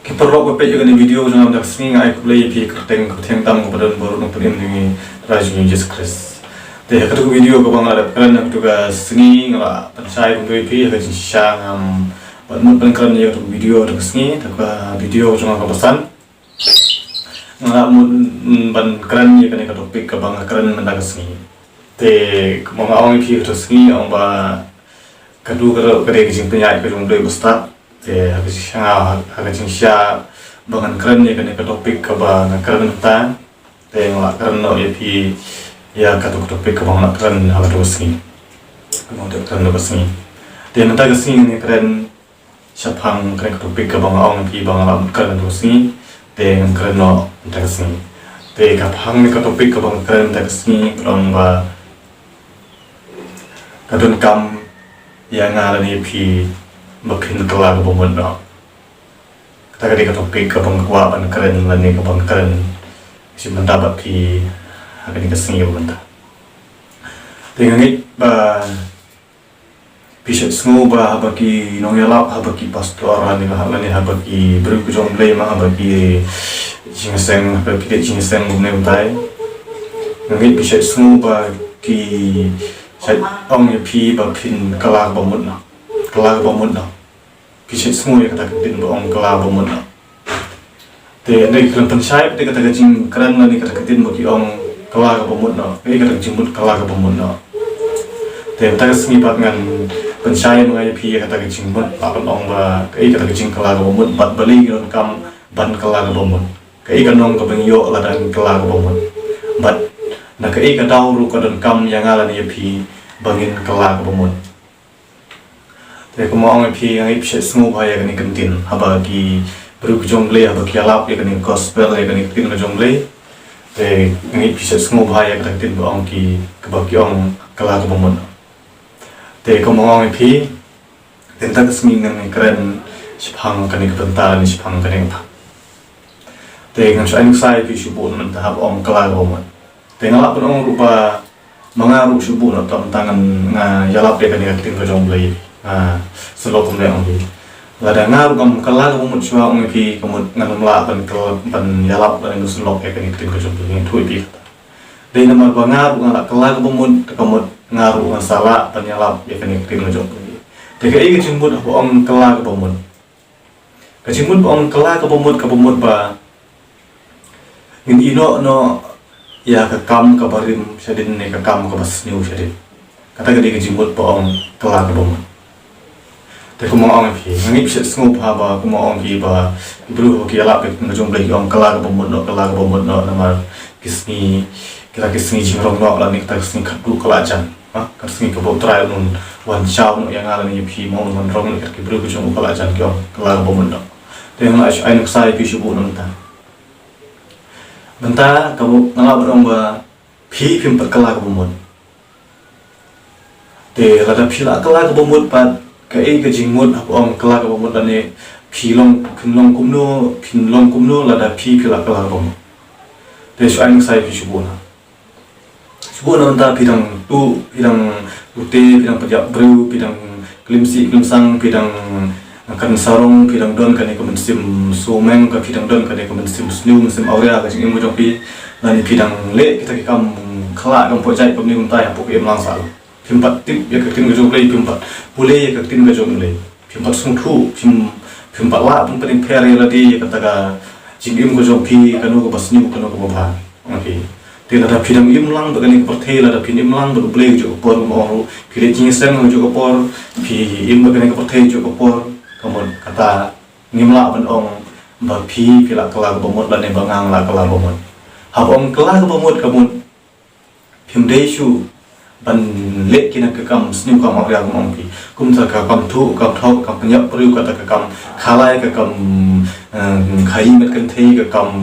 Kiperlo ko pe yung video jang am singing ay kulay pi kerteng tam ko badan baru nang pagin ni Raju Jesus Christ. Te katu video ko bang ada kan nak juga singing la pansai ko pi ka siya ban mun kan ya video to singing ta video jang ko pesan. Ngala mun ban keren ya kan ka topik ka bang keren mendak singing. Te mo nga ong pi to singing ang ba kadu ka jing penyai ko jong doi ustad. Agak siya bangan keren ya kan topik ke bang keren ta tengok keren no ya pi ya katu topik ke bang keren agak terus ni mau keren terus ni dan nanti ke sini keren siapang keren topik ke bang ong pi bang alam keren terus ni dan keren no nanti ke sini dan kapang ni topik ke bang keren nanti ke sini orang ba kadun kam yang ada ni pi makin kelar bomon no kata ketika topik ke pengkuapan keren lani ke bang keren si mendapat pi akan dikasih ya benda dengan it ba bisa semua ba bagi nongyalap bagi pastor lani bagi berujung lema bagi jingseng bagi jingseng bumne utai dengan bisa semua bagi saya ong pi ba pin kelar bomon no kelar bomon no kisah semua yang kata ketin bohong kelar bomon no te dari kelam pensai te kata kecing keren ni kata ketin bagi ong kelar bomon no kata kecing kelar bomon no te kata kesini dengan pensai mengai pi kata kecing bot akan ong ba kata kecing kelar bomon bat beli don kam ban kelar bomon kan ong kabengyo ladang kelar bomon bat na kata ru don kam yang ala ni pi bangin kelar bomon. Jadi kalau orang pi yang ipset semua bahaya kini kentin, habagi berujung le, habagi alap ya kini gospel ya kini kentin berujung le. Jadi yang ipset semua bahaya kini kentin orang ki kebagi orang kelar kebomon. Jadi kalau orang pi tentang kesemingan ni keren sepang kini kebentar ni sepang kini apa. Jadi dengan soal saya pi subun mentahap orang kelar kebomon. Jadi ngalap pun orang rupa mengaruh subun atau tangan ngalap ya kini kentin berujung le. Selok kemudian orang lada ngaruh kamu kelar kamu cuma orang pi kamu nganam lah ban yalap dan itu selok ya kan itu kerja begini tuh pi dari nama ngaruh ngalak kelar kamu ngaruh masalah ban yalap ya kan itu kerja begini jika ini kecimbut orang kelar kamu ba ini no ya kekam kabarim sedin ne kekam kabas niu sedin kata gede kecimbut orang kelar kamu. Tapi kalau orang pi, ngip set semua bahaba, kalau orang pi bah, ibu ki alap ke ngajung beli orang kelar bomon no nama kisni jingrong no lah ni kita kisni kadu kelajan, kisni kebau try nun wan chow no yang ala ni pi mau nun rong ni kita ibu ki jung kelajan ki orang kelar bomon no. Tapi nak asyik anak saya pi subuh nonta. Benta kamu ngalap orang bah pi empat kelar bomon. Te lada pi lah kelar bomon pat. Kai kejingmut orang kelar bomon dan ni pinlong kumno lada pi kelar bomon. Jadi soalnya saya pi subuh nanti bidang ute bidang pejak bru bidang kelimsang bidang kan sarong bidang don kan ikut musim someng ke bidang don kan ikut musim snow musim aurea kecing imu jopi dan bidang le kita kam kelar kam pojai pemni untai apa ke langsal. Pimpat tip ya ketin gajong lay pimpat boleh ya ketin gajong lay pimpat sungtu pimpat lah pun penting peri lagi ya katakan jingim gajong pi kanu ke basni kanu ke bawah oke tidak ada pidang imlang begini kepertai ada pin imlang boleh juga por mau pilih jingseng juga por pi im begini kepertai juga por kemudian kata ngimla ong bapi pilak kelar bomot dan bangang lah kelar bomot habong kelar bomot kemudian pimdesu ban lek kina kekam snim kam awya kam pi kum ta kam thu kam thau kam penyap pru kata kam khalai kam khai met kan thei kam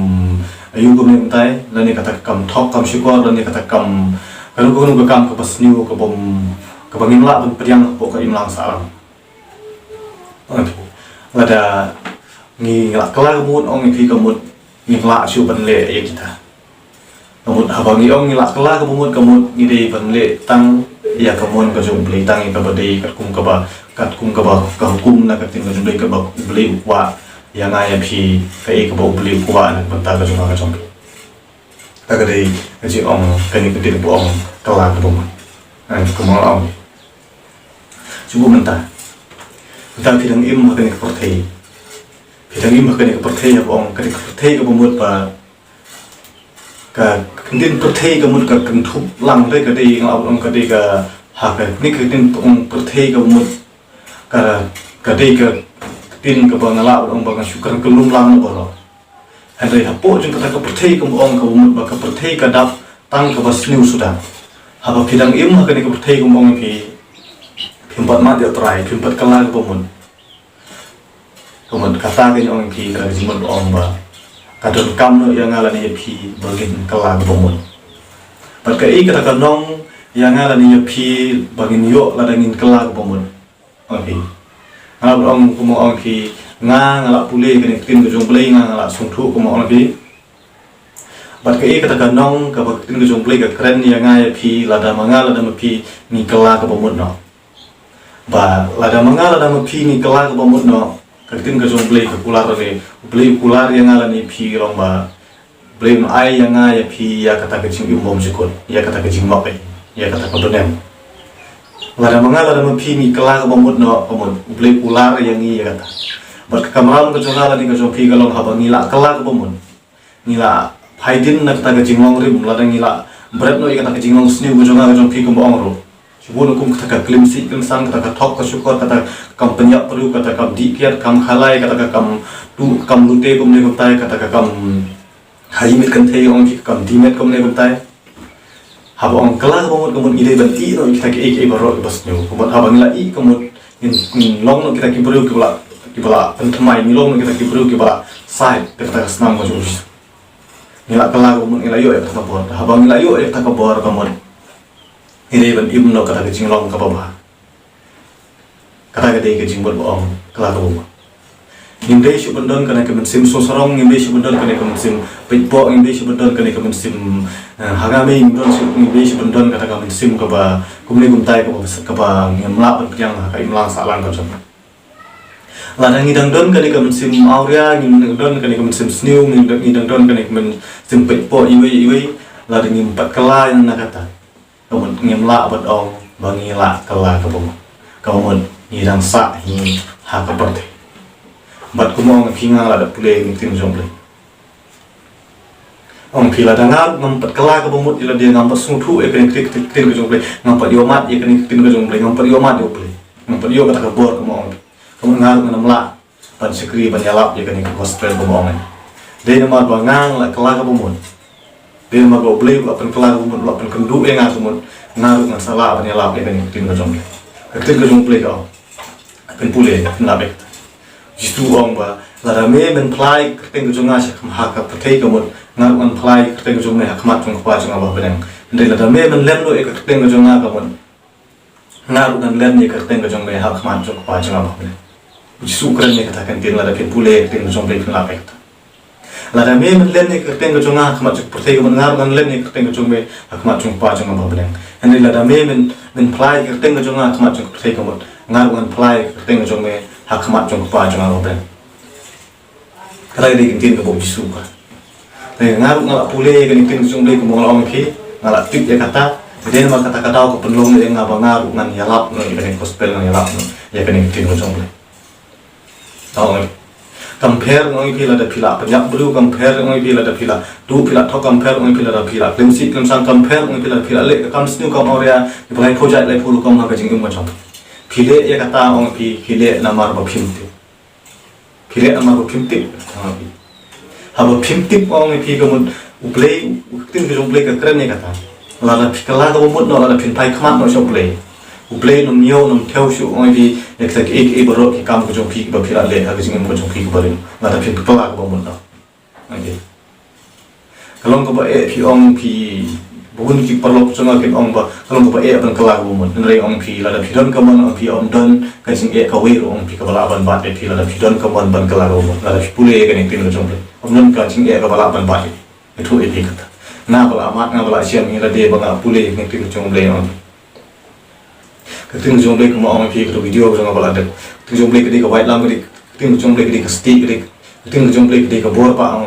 ayu kum nem tai lani kata kam thok kam shikor lani kata kam kalau kam ke pasniu ke bom ke bangimla ban priang po ka imlang salam lada ngi la kala mut ong pi kamut ngi la chu ban le ya kita kamut habangi ong ngi la kala kamut ngi dei ban le tang ya kamon ka jong beli tang ka badai kat kum ka ba ka hukum na ka tin ka jong ka ba beli wa yang ayah pi kai ke bau beli kuat nak bentar ke cuma ke compi tak ada ngaji ong kani kediri ong kelar ke rumah kemau ong cuba mentah kita pidang im kani ke pertai pidang im kani ke pertai ya ong kani ke pertai ke bumut pa ka kendin pertai ke mut ka kentup lang dai ka dai ngau ong ka dai ka ha ka ni kendin ong pertai ke mut ka dai ka tin ke bangala ong bang syukur kelum lang boro handai hapo jeng kata ka pertai ke ong ka mut ba ka pertai ka dap tang ka basniu sudah haba pidang im kani ke pertai ke ong ki pimpat mat dia try pimpat kelar ke bumut kemudian kata ke ong ki ka jimat ong ba kadon kam yang ngalani pi bagin kelar ke bumut pat ka i kata kanong yang ngalani pi bagin yo ladangin kelar ke bumut oke ngalap ong kumo ong ki ngalap pule kene tin ke jong pule ngalap sungthu kumo ong ki pat ka i kata kanong ka tin ke jong pule ka keren yang ngai pi lada mangal lada pi ni kelar ke bumut no ba lada mangal lada pi ni kelar ke bumut no katin ke jong play ke kular ke play kular yang ngalani pi rong ba play no ai yang ngai pi ya kata ke jing bom jikon ya kata ke jing mok ya kata ke donem lada mangal lada pi ni kelar ke bumut no komon play kular yang ni ya kata bat kamram ke jong ngalani ke jong pi galong haba ngila kelar ke bumut ngila haidin na kata ke jing mong rim lada ngila berat no ya kata ke jing mong sniu ke jong pi ke bong ro Sebelum aku kata klimsi klimsang kata tok kesyukur kata kam penyak perlu kata kam dikiat kam halai kata kam tu kam lute kum ne kumtai kata kam haimit kan thei ong kam dimet kum ne kumtai haba ong kala komot komot ide banti no kita ke baro bas nyu komot haba ngila i komot in long no kita ki perlu ki bala pentemai ni long no kita ki perlu ki bala sai kata senang mo jus ngila kala komot ngila yo kata bor haba ngila yo kata bor komot ini ban ibn no kata kecing long kapaba kata kata kecing buat bohong kelak rumah Indai subendon kena kemensim sosorong indai subendon kena kemensim pitpo indai subendon kena kemensim hagami indai subendon kata kemensim kaba kumni kumtai kaba ngemlak berpiang kai melang salang kau cuma ladang ngidang don kena kemensim aurea ngidang don kena kemensim sniu ngidang don kena kemensim pitpo iwe ladang ngimpat kelai nak kata kemudian ngemlak bedong bangila kelah kebum kemudian ngidang sa hi ha keperti bat kumong kingal ada pule ngitin jomble ong pila dangal ngampat kelah kebumut ila dia ngampat sungtu e kene krik ke jomble ngampat yomat e kene kitin ke jomble ngampat yomat yo pule ngampat yo kata kebor kumong kemudian ngal ngamla pan sekri ban yalap e kene ke gospel kumong de nama bangang la kelah kebumut dia mah go beli lapan kelar umur lapan kendu yang ngasumut ngaruh ngasalah apa nyala apa yang tin ke jomble kau akan pulih kenapa justru orang bah larame men play kerting ke jonga sih hak pertai kamu ngaruh men play kerting ke jomble hak mat jong apa jong apa benang dari larame men lem lo kerting ke jonga kamu ngaruh kan lem ni kerting ke jomble hak mat jong apa jong apa benang justru keren ni katakan tin larame pulih kerting ke jomble kenapa lada me men len ne kerteng ke jonga khmat chuk perthai ke mengar kan len ne kerteng ke jongme khmat chung pa jong ba benang ane lada me men plai kerteng ke jonga khmat chuk perthai ke ngar kan plai kerteng ke jongme khmat chung pa jong ba benang kala de tin ke bo bisu ka te ngar ngala pule ke tin ke jongme ke mong ong ki ngala tik ya kata den ma kata kata ko penlong de ngaba ngar ngan yalap no ibene gospel ngan yalap no ya ke tin ke jongme tahu compare ngai pila da pila penyak belu compare ngai pila da pila du pila thok compare ngai pila da pila klimsi klimsang compare ngai pila pila le kam snu kam aurea ibai project le pulu kam ha ka jing ngam pile ya kata ong pile namar ba phimti pile namar ba phimti ha ba phimti ong pi kam uplay tin ke jong play ka kren ya kata la da pikala ka mut no la da phin pai khmat no so play uplay num nyo num theo shu ong di ek tak ek baro ki kam ko jong pi ba phira le ha jing ko jong pi ko barin la da phin pala ko mon da okay kalong ko ba e pi ong pi bugun ki parlok changa ken ong ba kalong ko ba e ban kala ko mon nre ong pi la da phidon ka mon ong pi ong don ka jing e ka we ong pi ka bala ban ba e pi la da phidon ka mon ban kala ko mon la da pule e ken tin ko jong le ong non ka jing e ka bala ban ba e thu e pi ka na bala mat na bala siam ni la de ba ga pule e ken tin ko jong le ong keting jomble ko ong pi ko video ko ngabala de keting jomble ke di ka white lam ke di keting jomble ke di ka stick ke di tin ka jong play de ka bor pa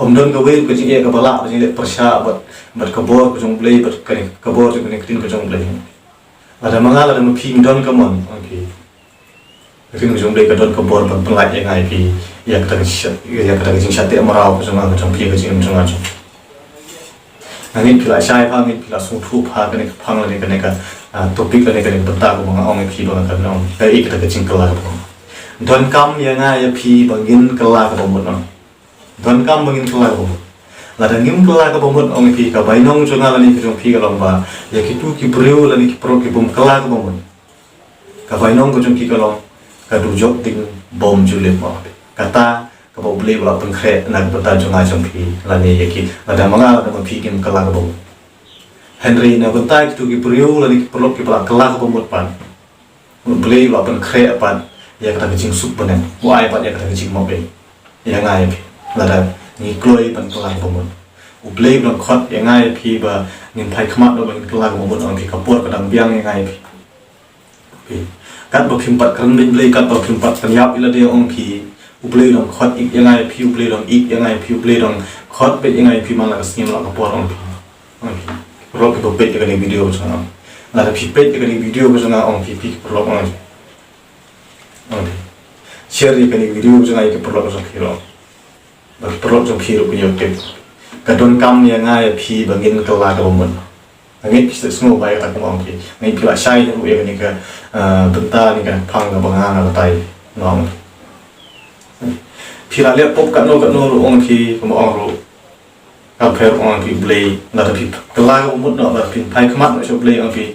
ang don ka we ka jing ka bala ka jing le persya bat ka bor ka jong play bat ka bor ka tin ka jong play ada mangala dan ping don ka mon okay tin ka jong play ka don ka bor ban pelai yang ai pi ya ka jing shat te marau ka jong pi ka jing jong jong angin pila sai pa angin pila sung thu pa ka ne phang le ka topik ka ne ka bata ko mga ong pi ba ka no ka ik ka jing ka la ko don kam ya nga ya pi bangin ka la ka mo no don kam bangin ka la ko la da ngim ka la ka mo ong pi ka bai nong jong ala ni ka jong pi ka long ba ya ki tu ki breu la ni ki pro ki bom ka la ka mo ka bai nong ka jong ki ka long ka du jok ting bom julet mo kata ka bo ble wala pun kre na ka bata jong a jong pi la ni ya ki la da manga da pi kim ka la ka bom Henry na bata ki tu ki breu la ni ki pro ki bala ka la ka bom pan ble wala pun kre pan ya kata kecing sup panen, wai pat ya kata kecing mobe, ya ngai pi, lada ni kloi pan kelang pomon, ublei belum khot ya ngai pi ba ngin thai khmat do ban kelang pomon orang pi kapur kadang biang ya ngai pi, kat ba phimpat kan bin blei kat ba phimpat kan yap ila dia orang pi, ublei belum khot ik ya ngai pi, ublei belum ik ya ngai pi, ublei belum khot bet ya ngai pi malah kesini malah kapur orang pi, perlu kita bet ya kan video bersama, lada pi bet ya kan video bersama orang pi perlu orang share di kani video jangan ikut perlu jong kilo, perlu jong kilo punya tip. Kadon kam yang ngai pi bangin kelah ke bomon, angin kita semua baik tak ngomong pi, ngai pila syai tu yang ni ke benta ni kan pang ke bangang ke tai ngomong. Pila lihat pop kat no orang pi ngomong ru, kapher orang pi play, nada pi kelah ke bomon nada pi pai kemat nak play orang pi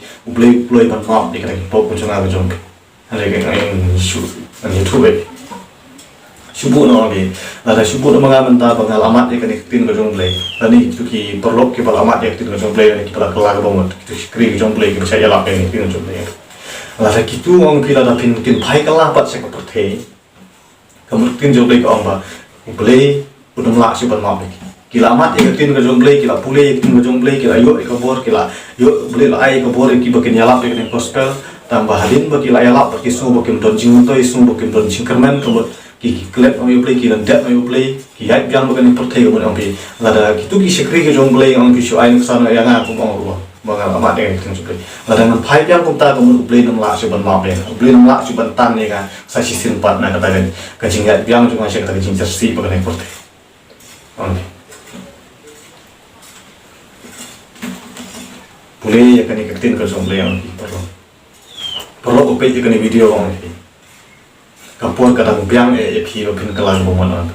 play ban ngom di kata pop pun jangan jong. Ada yang shoot dan YouTube subuh no lagi, ada subuh no mga menta pengalaman yang kini tin ke jong play, tadi itu ki perlu ki pengalaman yang tin ke jong play, ni kita kelar banget, kita skri ke jong play, kita saya lap ini tin jong play. Ada kitu orang pila dah tin pai kelar pat saya kepercayai, kemudian tin jong play ke orang play, udah melak si ban map lagi. Kila amat yang tin ke jong play, kila pulih tin ke jong play, kila yuk ekabor, kila yuk boleh lah ay ekabor ki bagian yalap yang gospel. Tambah halin bagi layalap bagi semua bagi mendonjing untuk semua bagi mendonjing kermen kemudian ki klep mau play ki landat mau play ki hype yang bagi pertai kemudian ambil lada gitu ki sekri ke jong play ang ki show ain kesana yang aku mau ruah bangal amat yang kita play lada dengan hype yang kita kemudian play enam lak cuban map ya play enam lak cuban tan ya kan saya sisin empat nak katakan kacing hype yang cuma saya katakan kacing jersey bagi pertai ambil boleh ya kan ikatin ke jong play ang perlu update ikan video orang ni. Kapur kadang biang pi pin kelang bomon.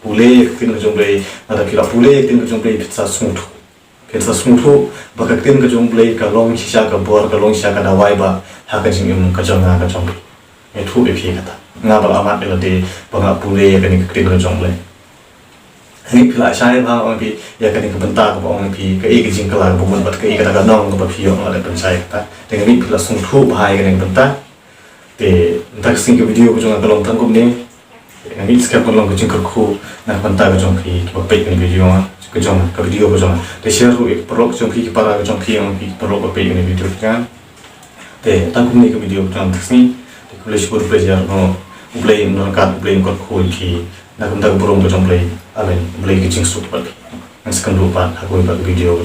Pulih tin ke jomplay, ada kira pulih tin ke jomplay pizza smutu, baka tin ke jomplay kalong sisa kapur kalong sisa kada wai ba, haka jing kajong nga kajong. Itu pi kata. Ngabal amat bila di baka pulih ikan tin ke jomplay. Ini pila saya bang orang pi ya kan kebentar ke orang pi ke ik jing kelang bomon bat ke ik kada nong ke pi orang ada pensai kata. Dengan ini pila smutu bahaya kan kebentar. Entah kesini ke video ko jangan kalong tanggup ni, ngambil sekarang kalong kucing kerku, nak bentar ko jong pi, bapak ini video ko jong ke video ko jong, share ru perlu jong pi para jong pi yang pi perlu bapak ini video kan, tanggup ni ke video ko jong kesini, kuliah syukur belajar no, play menangkat play kerku pi, nak bentar burung ko jong play, amen play kucing sup balik, sekarang lupa aku buat video.